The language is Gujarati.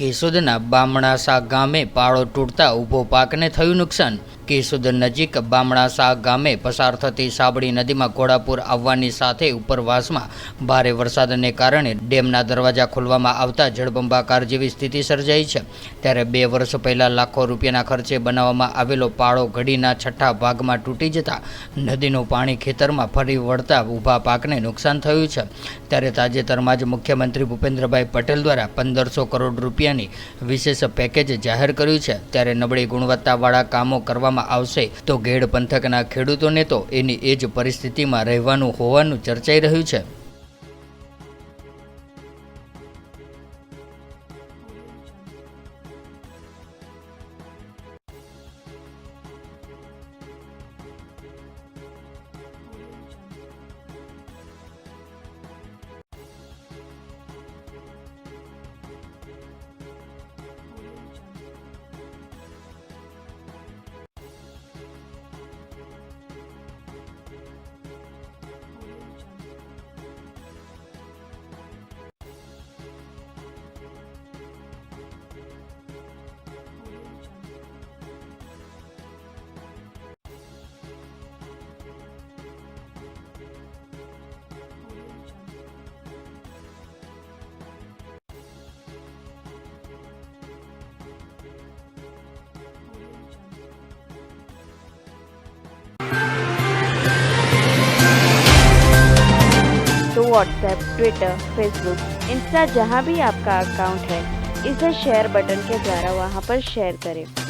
કેશોદના બામણાસા ગામે પાળો તૂટતા ઊભો પાકને થયું નુકસાન। કેશોદ નજીક બામણાસા ગામે પસાર થતી સાબડી નદીમાં ઘોડાપુર આવવાની સાથે ઉપરવાસમાં ભારે વરસાદને કારણે ડેમના દરવાજા ખોલવામાં આવતા જળબંબાકાર જેવી સ્થિતિ સર્જાઈ છે। ત્યારે 2 વર્ષ પહેલાં લાખો રૂપિયાના ખર્ચે બનાવવામાં આવેલો પાળો ઘડીના છઠ્ઠા ભાગમાં તૂટી જતા નદીનું પાણી ખેતરમાં ફરી વળતા ઊભા પાકને નુકસાન થયું છે। ત્યારે તાજેતરમાં જ મુખ્યમંત્રી ભૂપેન્દ્રભાઈ પટેલ દ્વારા 1500 કરોડ રૂપિયાની વિશેષ પેકેજ જાહેર કર્યું છે। ત્યારે નબળી ગુણવત્તાવાળા કામો કરવામાં આવશે તો ગેડ પંથકના ખેડૂતોને તો એની એ જ પરિસ્થિતિમાં રહેવાનું હોવાનું ચર્ચાઈ રહ્યું છે। तो व्हाट्सएप, ट्विटर, फेसबुक, इंस्टा जहाँ भी आपका अकाउंट है, इसे शेयर बटन के द्वारा वहाँ पर शेयर करें।